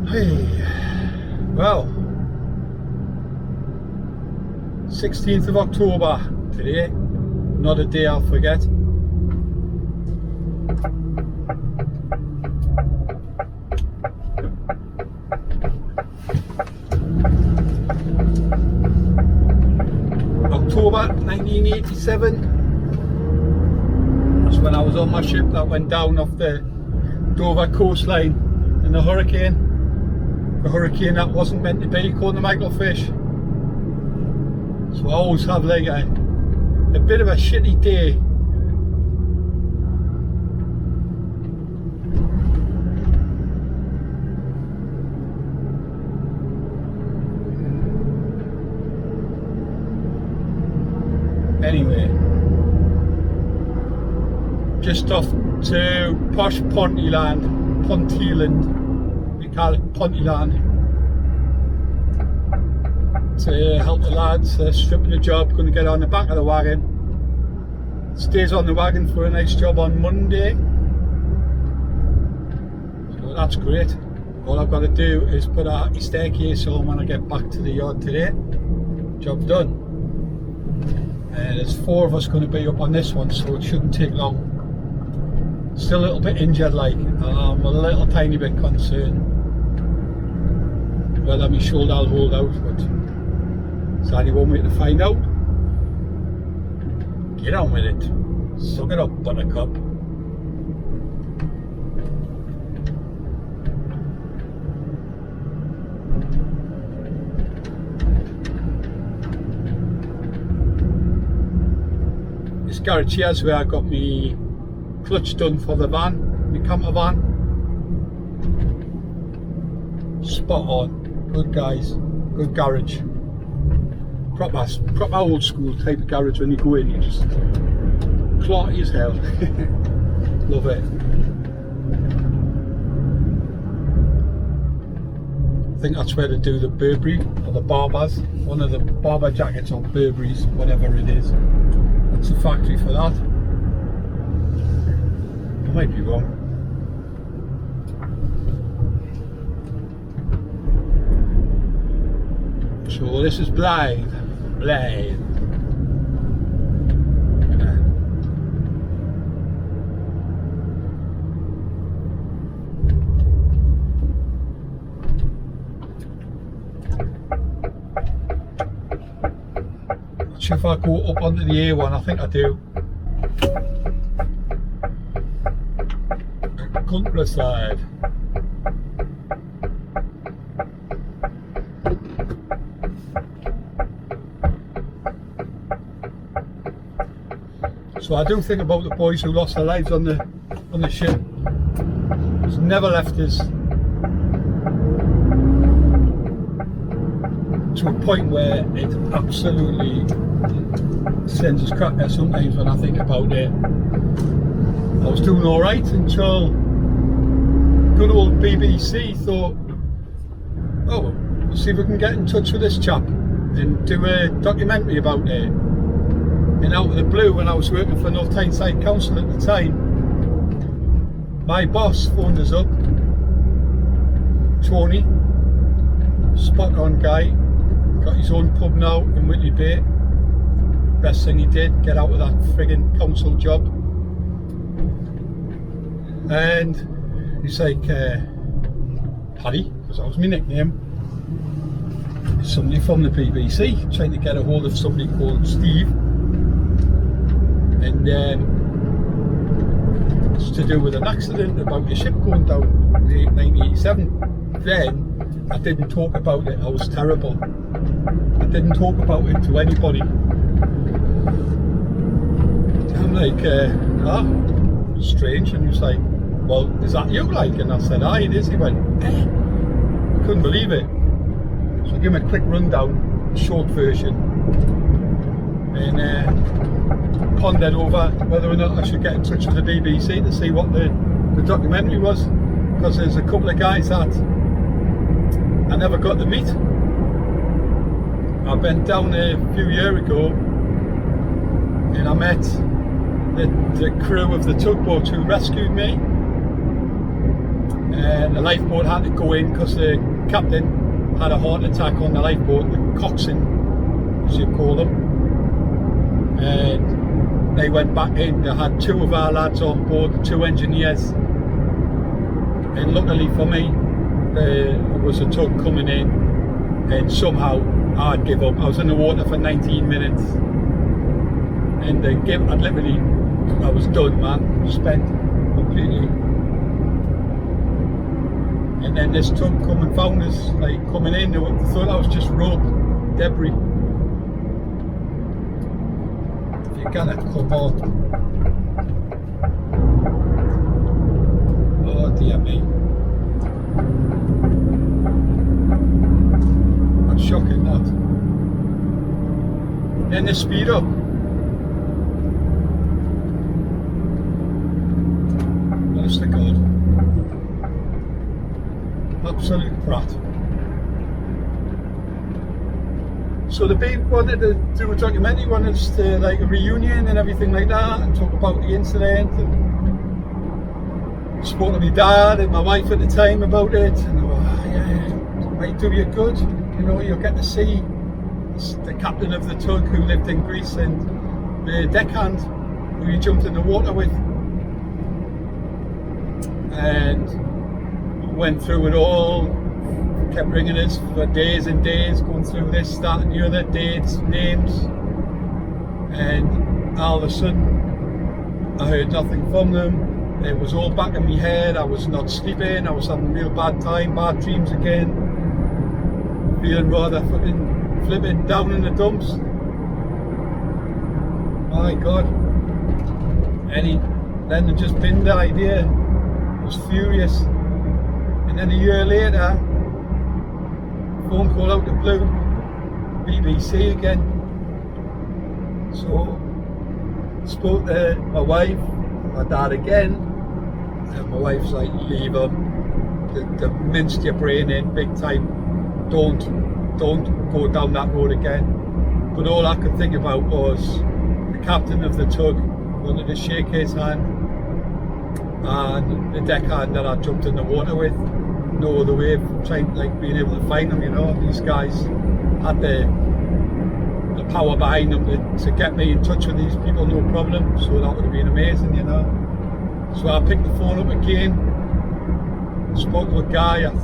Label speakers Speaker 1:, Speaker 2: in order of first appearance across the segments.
Speaker 1: Hey, well, 16th of October today, not a day I'll forget. October 1987, that's when I was on my ship that went down off the Dover coastline in the hurricane. The hurricane that wasn't meant to be, called the Michaelfish. So I always have like a bit of a shitty day. Anyway, just off to posh Pontyland, we call it Pontyland, to help the lads stripping the job. Going to get on the back of the wagon. Stays on the wagon for a nice job on Monday, so that's great. All I've got to do is put a staircase on when I get back to the yard today. Job done. There's 4 of us going to be up on this one, so it shouldn't take long. Still a little bit injured, like I'm a little tiny bit concerned whether my shoulder will hold out, but it's only one way to find out. Get on with it. Suck it up, buttercup. This garage here's where I got me clutch done for the van, my camper van. Spot on. Good guys, good garage. Proper old school type of garage. When you go in, you just clotty as hell. Love it. I think that's where they do the Burberry, or the Barbers. One of the Barber jackets or Burberry's, whatever it is. That's the factory for that. I might be wrong. So this is Blythe. Not sure if I go up onto the A1, I think I do. Countryside. So I do think about the boys who lost their lives on the ship. It's never left us to a point where it absolutely sends us crap sometimes when I think about it. I was doing alright until good old BBC thought, oh, we'll see if we can get in touch with this chap and do a documentary about it. And out of the blue, when I was working for North Tyneside Council at the time, my boss phoned us up, Tony, spot on guy, got his own pub now in Whitley Bay. Best thing he did, get out of that frigging council job. And he's like, Paddy, because that was my nickname, somebody from the BBC trying to get a hold of somebody called Steve. And it's to do with an accident about a ship going down in 1987. Then I didn't talk about it. I was terrible. I didn't talk about it to anybody. I'm like, strange. And he was like, well, is that you, like? And I said, aye, it is. He went, I couldn't believe it. So I give him a quick rundown, short version, and pondered over whether or not I should get in touch with the BBC to see what the documentary was, because there's a couple of guys that I never got to meet. I went down there a few years ago and I met the crew of the tugboat who rescued me. and the lifeboat had to go in because the captain had a heart attack on the lifeboat, the coxswain as you call them, and they went back in. They had two of our lads on board, two engineers, and luckily for me there was a tug coming in, and somehow I'd give up. I was in the water for 19 minutes and I was done, man, spent completely. And then this tug come and found us, like coming in. They thought that was just rope debris. If you're gonna come on. Oh dear me. That's shocking, that. Then they speed up. Honest to God. Absolute brat. So the babe wanted to do a documentary, wanted us to like a reunion and everything like that, and talk about the incident, and spoke to my dad and my wife at the time about it, and they were, yeah, it might do you good, you know, you'll get to see the captain of the tug who lived in Greece and the deckhand who you jumped in the water with. And went through it all, kept ringing us for days and days, going through this, that and the other, dates, names, and all of a sudden I heard nothing from them. It was all back in my head. I was not sleeping, I was having a real bad time, bad dreams again, feeling rather fucking flipping down in the dumps. My God. Then I just pinned the idea. I was furious. And then a year later, phone call out the blue, BBC again. So spoke to my wife, my dad again, and my wife's like, leave them. They've minced your brain in big time. Don't go down that road again. But all I could think about was the captain of the tug wanted to shake his hand, and the deckhand that I jumped in the water with. No other way of trying, like, being able to find them, you know. These guys had the power behind them to get me in touch with these people, no problem. So that would have been amazing, you know. So I picked the phone up again, spoke to a guy, and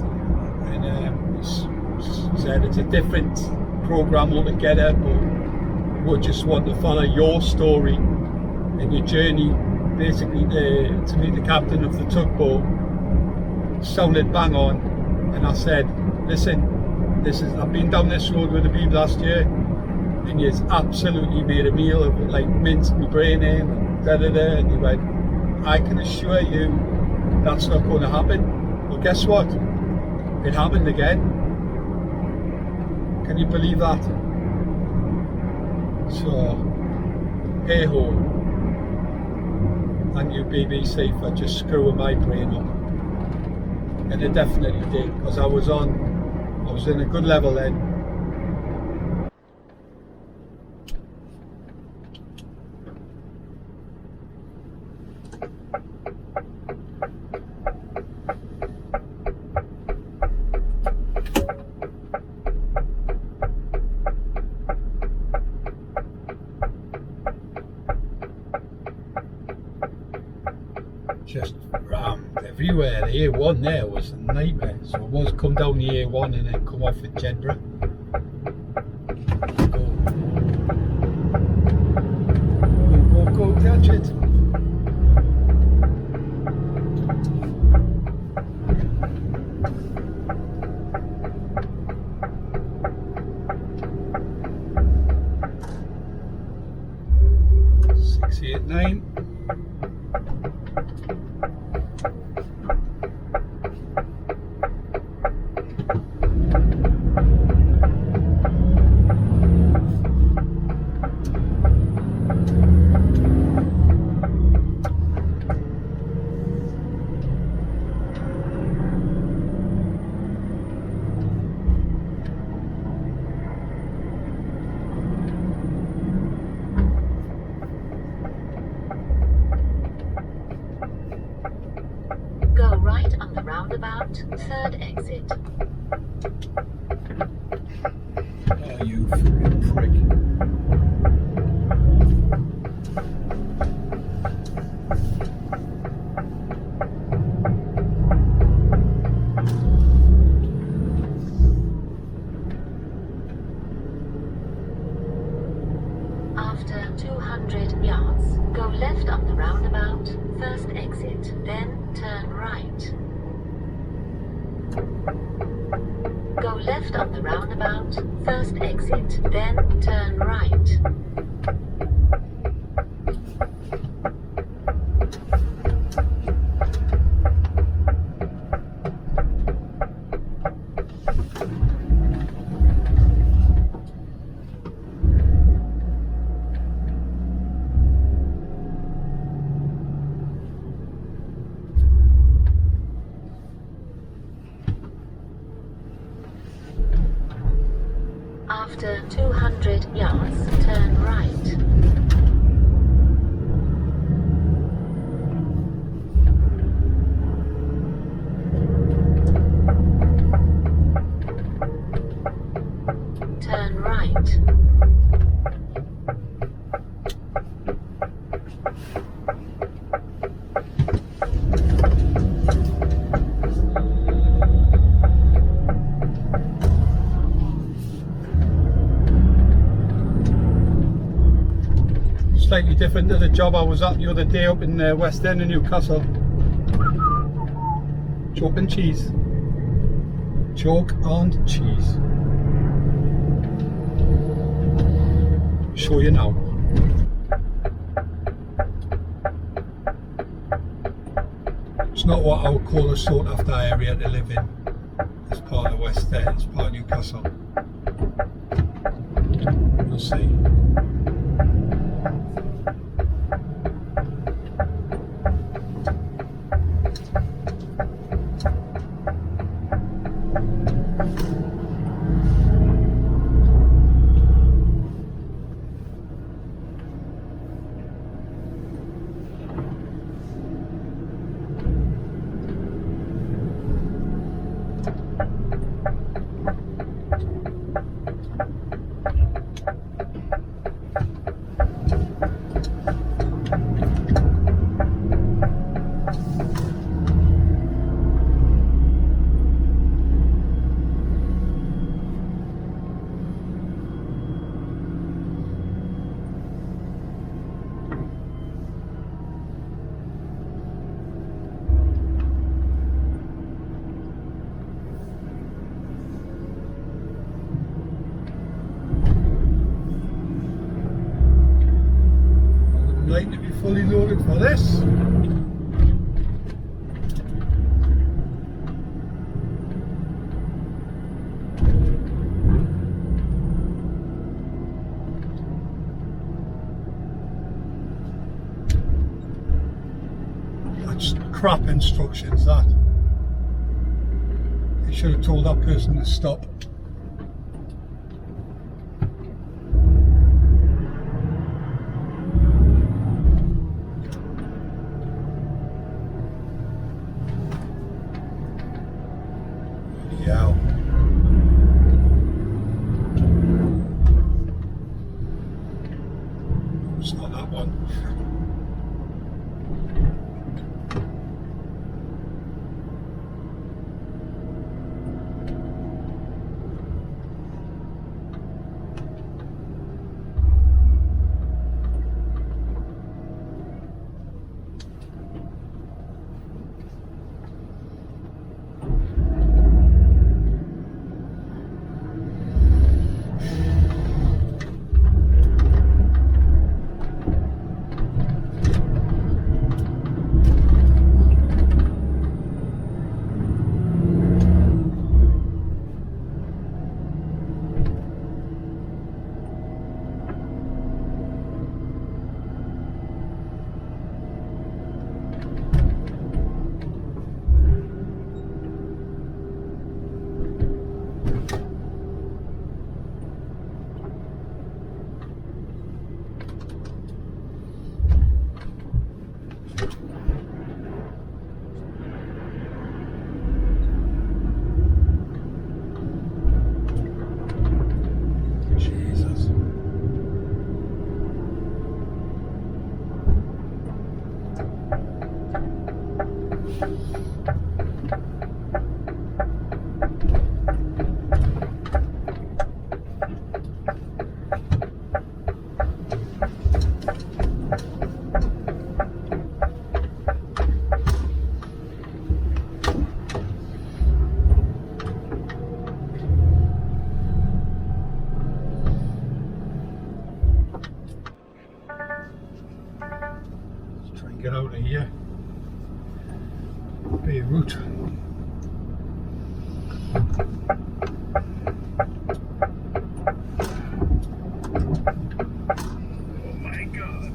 Speaker 1: he said it's a different program altogether, but we just want to follow your story and your journey, basically to meet the captain of the tugboat. Sounded bang on, and I said, listen, I've been down this road with the Beeb last year, and he's absolutely made a meal of it, like minced my brain in, and he went, I can assure you that's not going to happen. Well, guess what? It happened again. Can you believe that? So, hey ho, thank you BBC for just screwing my brain up. And it definitely did, because I was in a good level then. Just rammed everywhere. The A1 there was a nightmare. So it was come down the A1 and then come off at Jedburgh. Go, catch it. Nine.
Speaker 2: roundabout, third exit.
Speaker 1: Oh, you freaking prick.
Speaker 2: After 200 yards, go left on the roundabout, first exit, then turn right. Go left on the roundabout, first exit, then turn right. After 200 yards, turn right. Turn right.
Speaker 1: Slightly different to the job I was at the other day up in the West End of Newcastle. Chalk and cheese. Chalk and cheese. Show you now. It's not what I would call a sought after area to live in. It's part of West End, it's part of Newcastle. We'll see. Like to be fully loaded for this. That's crap instructions, that. You should have told that person to stop. Yeah. It's not that one. Try and get out of here. Beirut. Oh my God.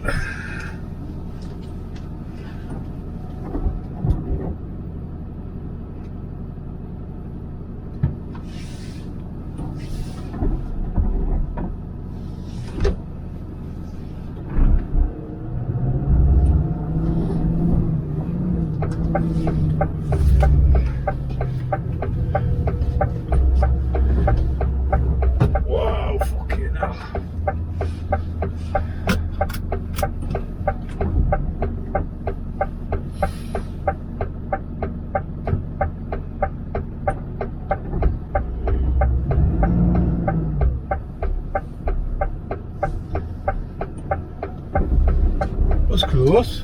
Speaker 1: Wow, fucking hell. Was close.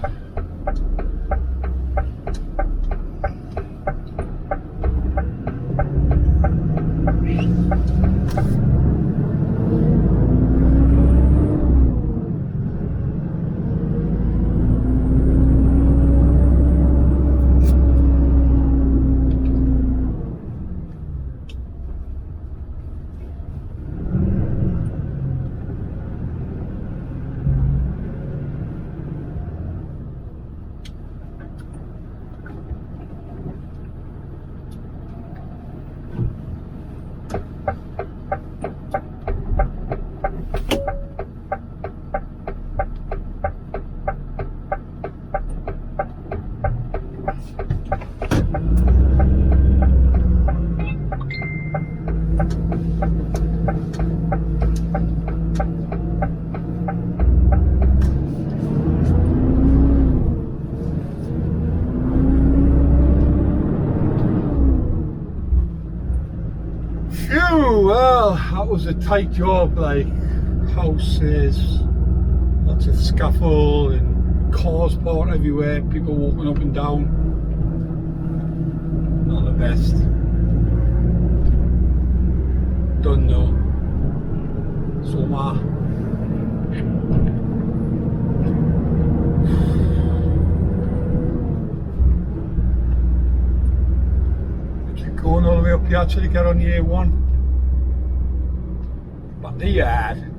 Speaker 1: Phew, well, that was a tight job, like houses, lots of scaffold and cars parked everywhere, people walking up and down. Not the best. Don't know. So keep going all the way up here till you get on the A1. But the yard.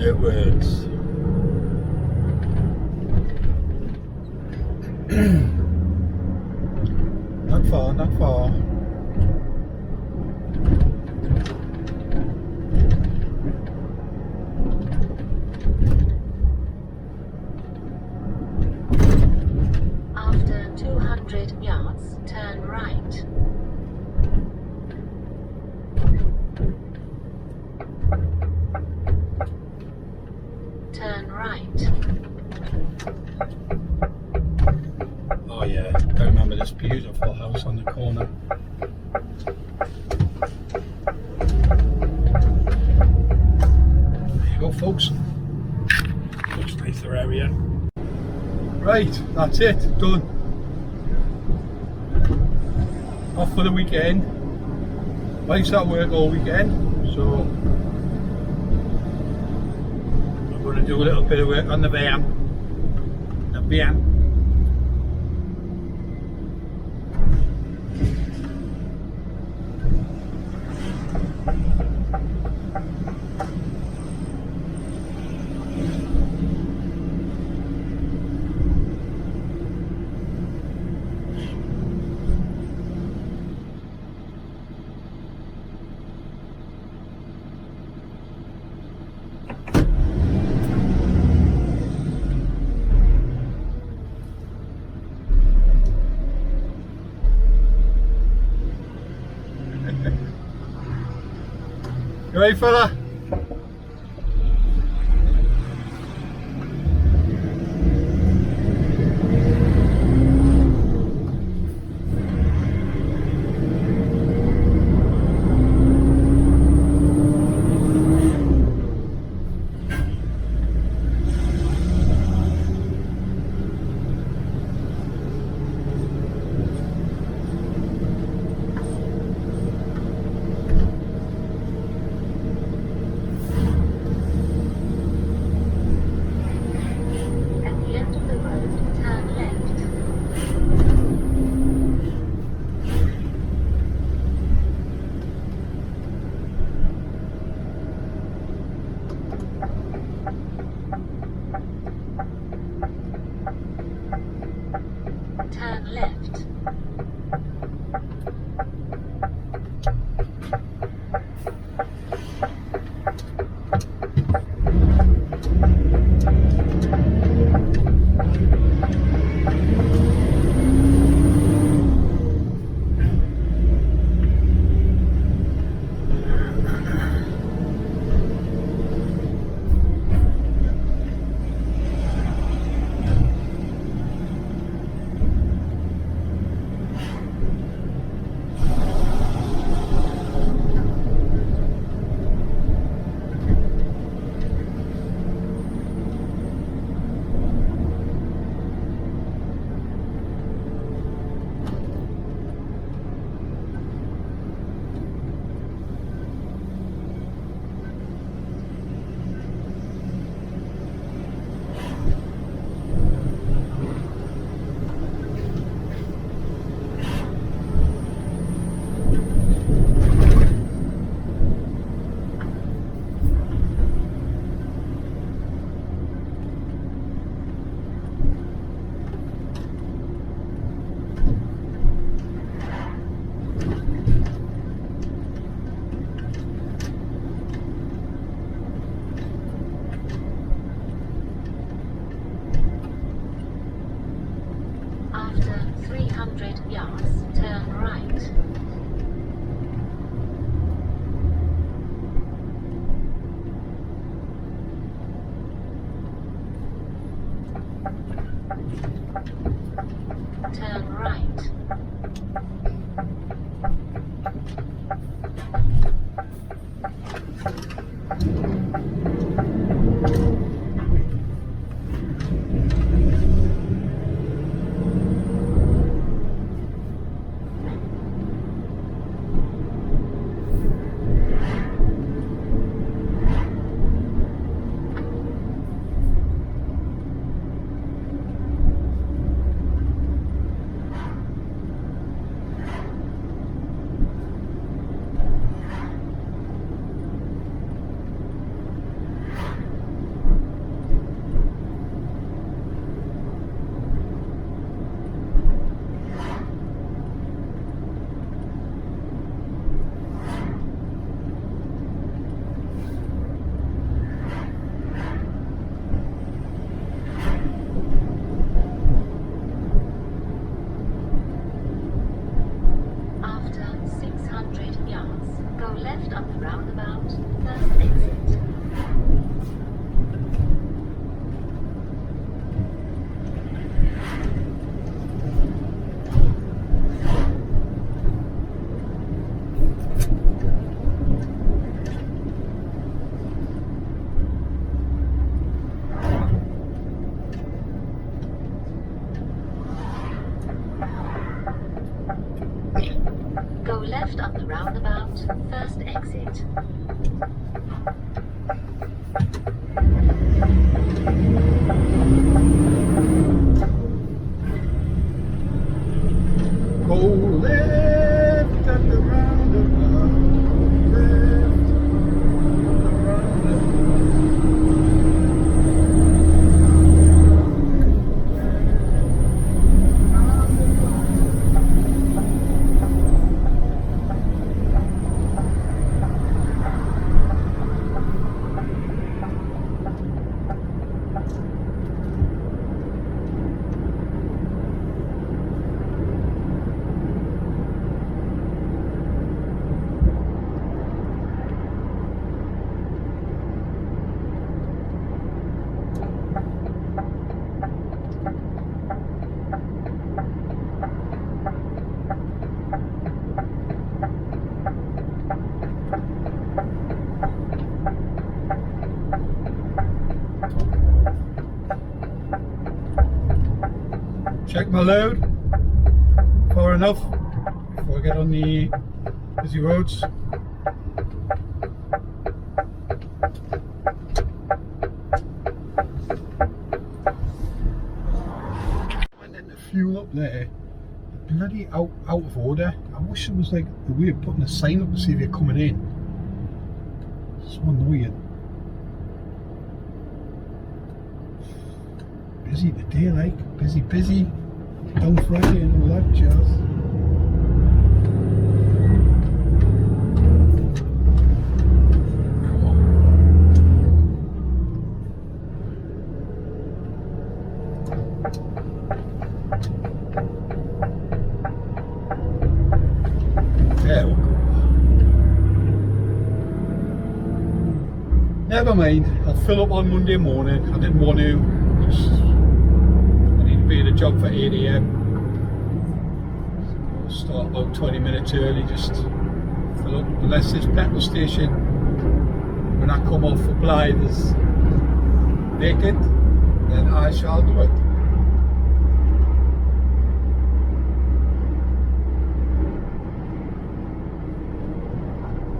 Speaker 1: it works. Not far, not far.
Speaker 2: After 200 yards, turn right. Turn right.
Speaker 1: Oh yeah, I remember this beautiful house on the corner. There you go, folks. Looks nicer area. Right, that's it, done. Off for the weekend. Wife's at work all weekend, so I'm going to do a little bit of work on the van. The van. You ready, fella?
Speaker 2: roundabout, first exit. Go left up the roundabout, first exit.
Speaker 1: Go left at the roundabout, left at the roundabout. Check my load, far enough before I get on the busy roads. And then the fuel up there, bloody out of order. I wish there was like a way of putting a sign up to see if you're coming in. So annoying. Busy today, like busy. Down Friday and all that jazz. Come on. There we go. Never mind, I'll fill up on Monday morning. I didn't want to. Be at a job for 8 AM. Start about 20 minutes early, just fill up. Unless this petrol station, when I come off for Blythe, is vacant, then I shall do it.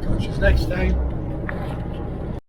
Speaker 1: Catch us next time.